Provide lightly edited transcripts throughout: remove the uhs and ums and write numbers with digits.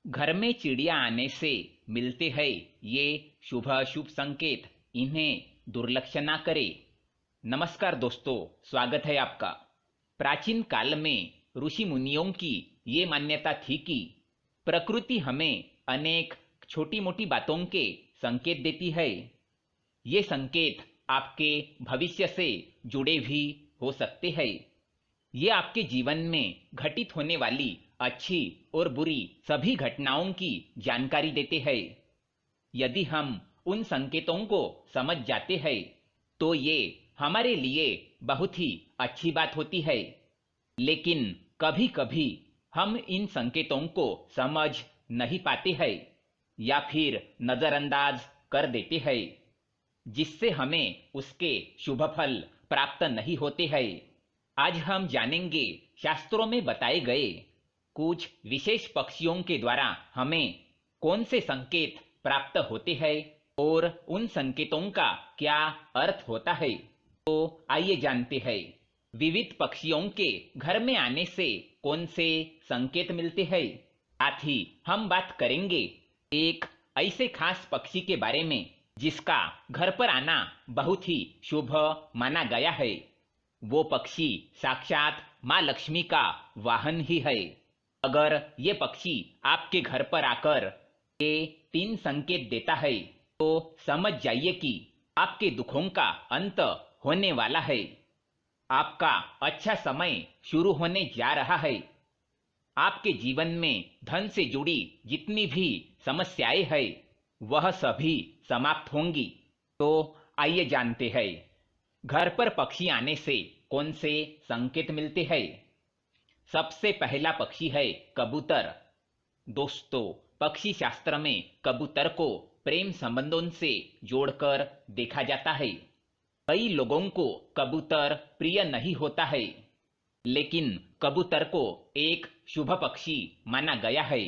घर में चिड़िया आने से मिलते हैं ये शुभ अशुभ संकेत, इन्हें दुर्लक्ष्य ना करें। नमस्कार दोस्तों, स्वागत है आपका। प्राचीन काल में ऋषि मुनियों की ये मान्यता थी कि प्रकृति हमें अनेक छोटी मोटी बातों के संकेत देती है। ये संकेत आपके भविष्य से जुड़े भी हो सकते हैं। ये आपके जीवन में घटित होने वाली अच्छी और बुरी सभी घटनाओं की जानकारी देते हैं। यदि हम उन संकेतों को समझ जाते हैं तो ये हमारे लिए बहुत ही अच्छी बात होती है। लेकिन कभी कभी हम इन संकेतों को समझ नहीं पाते हैं या फिर नजरअंदाज कर देते हैं, जिससे हमें उसके शुभ फल प्राप्त नहीं होते हैं। आज हम जानेंगे शास्त्रों में बताए गए कुछ विशेष पक्षियों के द्वारा हमें कौन से संकेत प्राप्त होते हैं और उन संकेतों का क्या अर्थ होता है। तो आइए जानते हैं विविध पक्षियों के घर में आने से कौन से संकेत मिलते हैं। साथ ही हम बात करेंगे एक ऐसे खास पक्षी के बारे में जिसका घर पर आना बहुत ही शुभ माना गया है। वो पक्षी साक्षात माँ लक्ष्मी का वाहन ही है। अगर ये पक्षी आपके घर पर आकर ये 3 संकेत देता है तो समझ जाइए कि आपके दुखों का अंत होने वाला है। आपका अच्छा समय शुरू होने जा रहा है। आपके जीवन में धन से जुड़ी जितनी भी समस्याएं हैं वह सभी समाप्त होंगी। तो आइए जानते हैं घर पर पक्षी आने से कौन से संकेत मिलते हैं। सबसे पहला पक्षी है कबूतर। दोस्तों, पक्षी शास्त्र में कबूतर को प्रेम संबंधों से जोड़कर देखा जाता है। कई लोगों को कबूतर प्रिय नहीं होता है, लेकिन कबूतर को एक शुभ पक्षी माना गया है।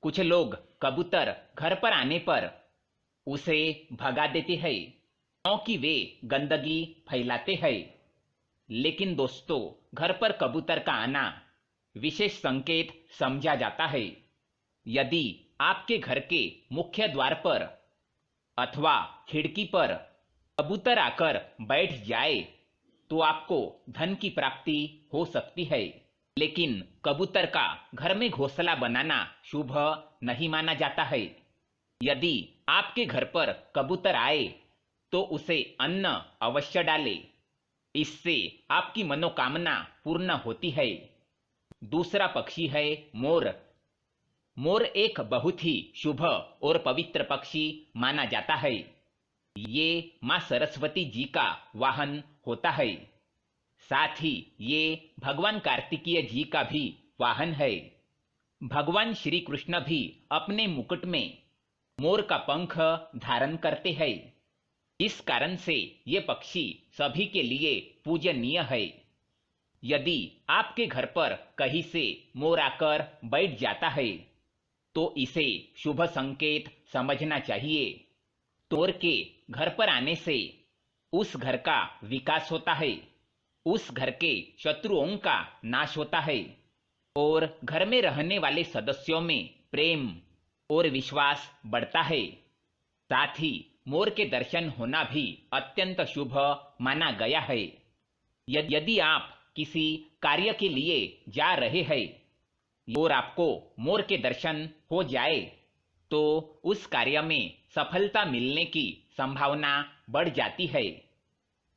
कुछ लोग कबूतर घर पर आने पर उसे भगा देते हैं क्योंकि वे गंदगी फैलाते हैं। लेकिन दोस्तों, घर पर कबूतर का आना विशेष संकेत समझा जाता है। यदि आपके घर के मुख्य द्वार पर अथवा खिड़की पर कबूतर आकर बैठ जाए तो आपको धन की प्राप्ति हो सकती है। लेकिन कबूतर का घर में घोंसला बनाना शुभ नहीं माना जाता है। यदि आपके घर पर कबूतर आए तो उसे अन्न अवश्य डालें। इससे आपकी मनोकामना पूर्ण होती है। दूसरा पक्षी है मोर। मोर एक बहुत ही शुभ और पवित्र पक्षी माना जाता है। ये माँ सरस्वती जी का वाहन होता है। साथ ही ये भगवान कार्तिकेय जी का भी वाहन है। भगवान श्री कृष्ण भी अपने मुकुट में मोर का पंख धारण करते हैं। इस कारण से ये पक्षी सभी के लिए पूजनीय है। यदि आपके घर पर कहीं से मोर आकर बैठ जाता है तो इसे शुभ संकेत समझना चाहिए। मोर के घर पर आने से उस घर का विकास होता है, उस घर के शत्रुओं का नाश होता है और घर में रहने वाले सदस्यों में प्रेम और विश्वास बढ़ता है। साथ ही मोर के दर्शन होना भी अत्यंत शुभ माना गया है। यदि आप किसी कार्य के लिए जा रहे हैं और आपको मोर के दर्शन हो जाए तो उस कार्य में सफलता मिलने की संभावना बढ़ जाती है।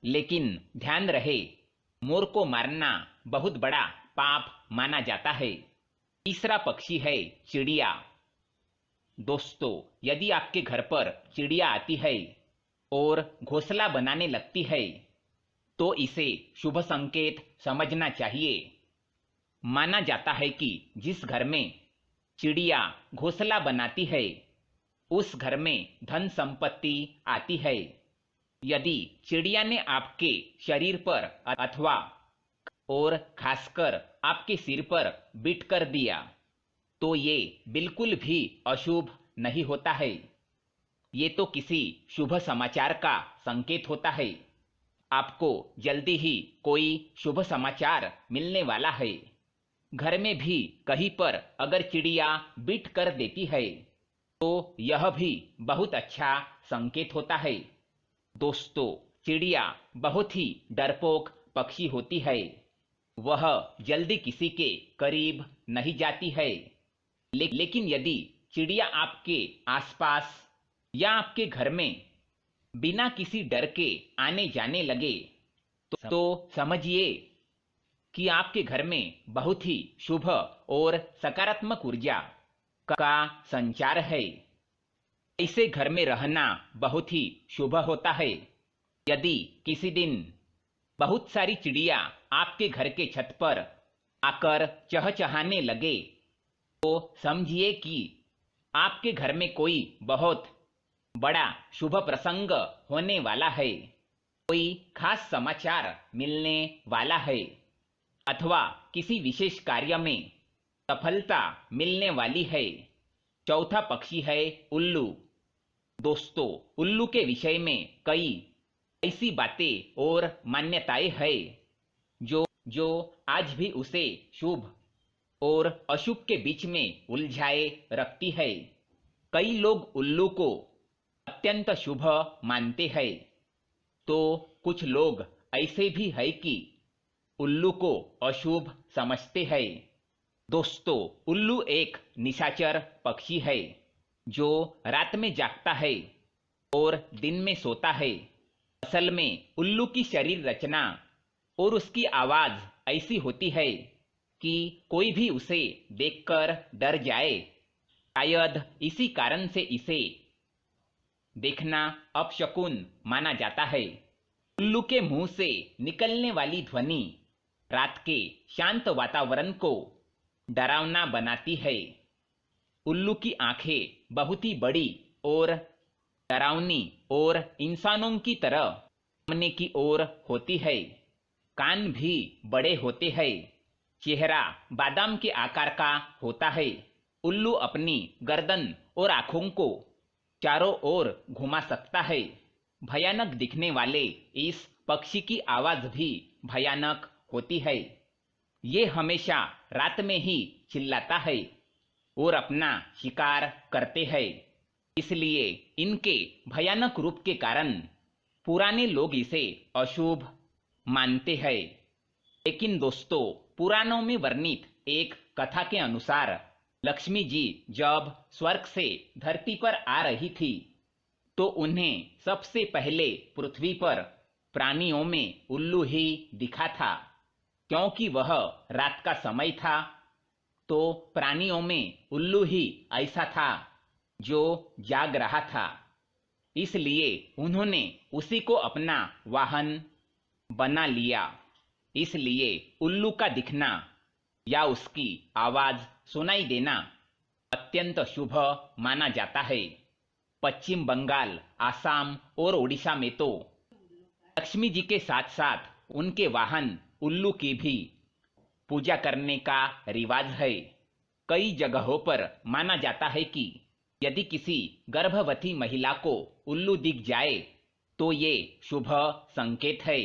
लेकिन ध्यान रहे, मोर को मारना बहुत बड़ा पाप माना जाता है। तीसरा पक्षी है चिड़िया। दोस्तों, यदि आपके घर पर चिड़िया आती है और घोंसला बनाने लगती है तो इसे शुभ संकेत समझना चाहिए। माना जाता है कि जिस घर में चिड़िया घोंसला बनाती है उस घर में धन संपत्ति आती है। यदि चिड़िया ने आपके शरीर पर अथवा और खासकर आपके सिर पर बिट कर दिया तो ये बिल्कुल भी अशुभ नहीं होता है। ये तो किसी शुभ समाचार का संकेत होता है। आपको जल्दी ही कोई शुभ समाचार मिलने वाला है। घर में भी कहीं पर अगर चिड़िया बिट कर देती है तो यह भी बहुत अच्छा संकेत होता है। दोस्तों, चिड़िया बहुत ही डरपोक पक्षी होती है। वह जल्दी किसी के करीब नहीं जाती है। लेकिन यदि चिड़िया आपके आसपास या आपके घर में बिना किसी डर के आने जाने लगे तो समझिए कि आपके घर में बहुत ही शुभ और सकारात्मक ऊर्जा का संचार है। ऐसे घर में रहना बहुत ही शुभ होता है। यदि किसी दिन बहुत सारी चिड़िया आपके घर के छत पर आकर चहचहाने लगे तो समझिए कि आपके घर में कोई बहुत बड़ा शुभ प्रसंग होने वाला है, कोई खास समाचार मिलने वाला है अथवा किसी विशेष कार्य में सफलता मिलने वाली है। चौथा पक्षी है उल्लू। दोस्तों, उल्लू के विषय में कई ऐसी बातें और मान्यताएं हैं जो आज भी उसे शुभ और अशुभ के बीच में उलझाए रखती है। कई लोग उल्लू को अत्यंत शुभ मानते हैं तो कुछ लोग ऐसे भी है कि उल्लू को अशुभ समझते हैं। दोस्तों, उल्लू एक निशाचर पक्षी है जो रात में जागता है और दिन में सोता है। असल में उल्लू की शरीर रचना और उसकी आवाज ऐसी होती है कि कोई भी उसे देखकर डर जाए। शायद इसी कारण से इसे देखना अपशकुन माना जाता है। उल्लू के मुंह से निकलने वाली ध्वनि रात के शांत वातावरण को डरावना बनाती है। उल्लू की आंखें बहुत ही बड़ी और डरावनी और इंसानों की तरह सामने की ओर होती है। कान भी बड़े होते हैं। चेहरा बादाम के आकार का होता है। उल्लू अपनी गर्दन और आंखों को चारों ओर घुमा सकता है। भयानक दिखने वाले इस पक्षी की आवाज भी भयानक होती है। ये हमेशा रात में ही चिल्लाता है और अपना शिकार करते हैं। इसलिए इनके भयानक रूप के कारण पुराने लोग इसे अशुभ मानते हैं। लेकिन दोस्तों, पुराणों में वर्णित एक कथा के अनुसार लक्ष्मी जी जब स्वर्ग से धरती पर आ रही थी तो उन्हें सबसे पहले पृथ्वी पर प्राणियों में उल्लू ही दिखा था। क्योंकि वह रात का समय था तो प्राणियों में उल्लू ही ऐसा था जो जाग रहा था। इसलिए उन्होंने उसी को अपना वाहन बना लिया। इसलिए उल्लू का दिखना या उसकी आवाज सुनाई देना अत्यंत शुभ माना जाता है। पश्चिम बंगाल, आसाम और ओडिशा में तो लक्ष्मी जी के साथ साथ उनके वाहन उल्लू की भी पूजा करने का रिवाज है। कई जगहों पर माना जाता है कि यदि किसी गर्भवती महिला को उल्लू दिख जाए तो ये शुभ संकेत है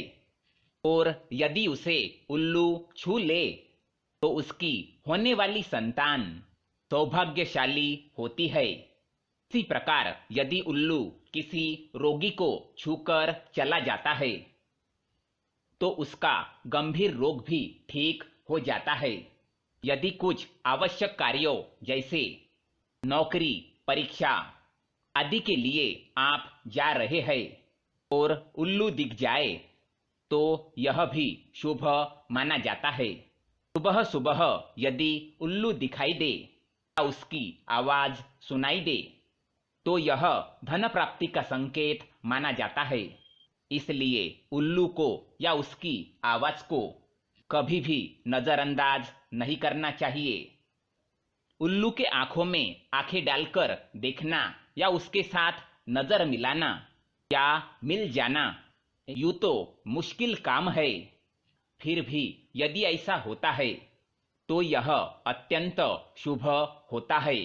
और यदि उसे उल्लू छू ले तो उसकी होने वाली संतान सौभाग्यशाली होती है। इसी प्रकार यदि उल्लू किसी रोगी को छूकर चला जाता है तो उसका गंभीर रोग भी ठीक हो जाता है। यदि कुछ आवश्यक कार्यों जैसे नौकरी, परीक्षा आदि के लिए आप जा रहे हैं और उल्लू दिख जाए तो यह भी शुभ माना जाता है। सुबह सुबह यदि उल्लू दिखाई दे या उसकी आवाज सुनाई दे तो यह धन प्राप्ति का संकेत माना जाता है। इसलिए उल्लू को या उसकी आवाज को कभी भी नजरअंदाज नहीं करना चाहिए। उल्लू के आंखों में आंखें डालकर देखना या उसके साथ नजर मिलाना या मिल जाना यूं तो मुश्किल काम है, फिर भी यदि ऐसा होता है तो यह अत्यंत शुभ होता है।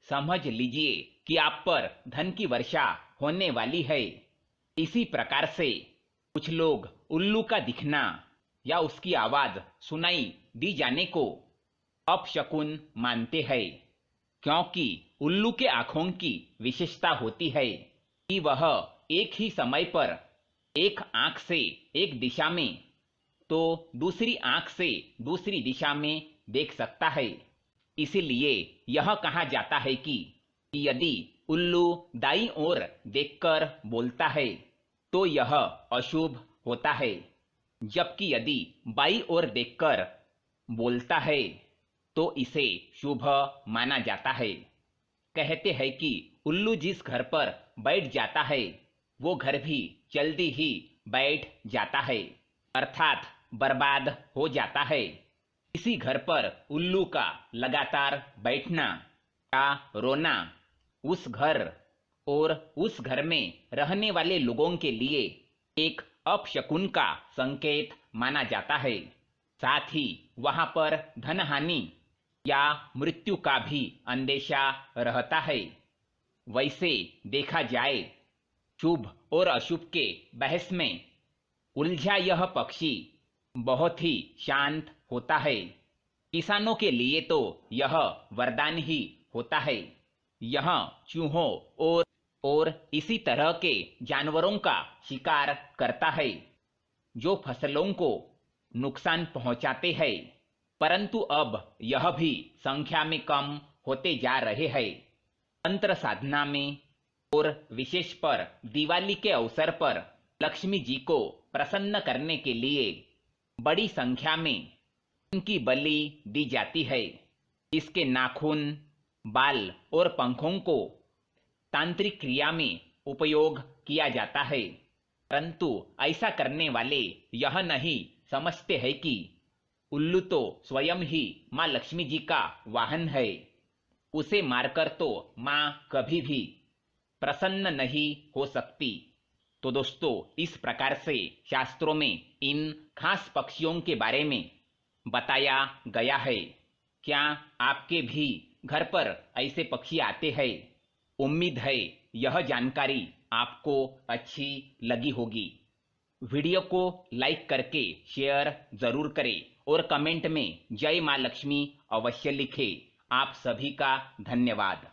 समझ लीजिए कि आप पर धन की वर्षा होने वाली है। इसी प्रकार से कुछ लोग उल्लू का दिखना या उसकी आवाज सुनाई दी जाने को अपशकुन मानते हैं, क्योंकि उल्लू के आंखों की विशेषता होती है कि वह एक ही समय पर एक आंख से एक दिशा में तो दूसरी आंख से दूसरी दिशा में देख सकता है। इसीलिए यह कहा जाता है कि यदि उल्लू दाईं ओर देखकर बोलता है तो यह अशुभ होता है, जबकि यदि बाईं ओर देखकर बोलता है तो इसे शुभ माना जाता है। कहते हैं कि उल्लू जिस घर पर बैठ जाता है वो घर भी जल्दी ही बैठ जाता है, अर्थात बर्बाद हो जाता है। इसी घर पर उल्लू का लगातार बैठना या रोना उस घर और उस घर में रहने वाले लोगों के लिए एक अपशकुन का संकेत माना जाता है। साथ ही वहां पर धनहानि या मृत्यु का भी अंदेशा रहता है। वैसे देखा जाए शुभ और अशुभ के बहस में उलझा यह पक्षी बहुत ही शांत होता है। किसानों के लिए तो यह वरदान ही होता है। यह चूहों और इसी तरह के जानवरों का शिकार करता है जो फसलों को नुकसान पहुंचाते हैं, परंतु अब यह भी संख्या में कम होते जा रहे हैं। तंत्र साधना में और विशेष पर दिवाली के अवसर पर लक्ष्मी जी को प्रसन्न करने के लिए बड़ी संख्या में इनकी बलि दी जाती है। इसके नाखून, बाल और पंखों को तांत्रिक क्रिया में उपयोग किया जाता है, परंतु ऐसा करने वाले यह नहीं समझते हैं कि उल्लू तो स्वयं ही माँ लक्ष्मी जी का वाहन है। उसे मारकर तो माँ कभी भी प्रसन्न नहीं हो सकती। तो दोस्तों, इस प्रकार से शास्त्रों में इन खास पक्षियों के बारे में बताया गया है। क्या आपके भी घर पर ऐसे पक्षी आते हैं? उम्मीद है यह जानकारी आपको अच्छी लगी होगी। वीडियो को लाइक करके शेयर जरूर करें और कमेंट में जय माँ लक्ष्मी अवश्य लिखें। आप सभी का धन्यवाद।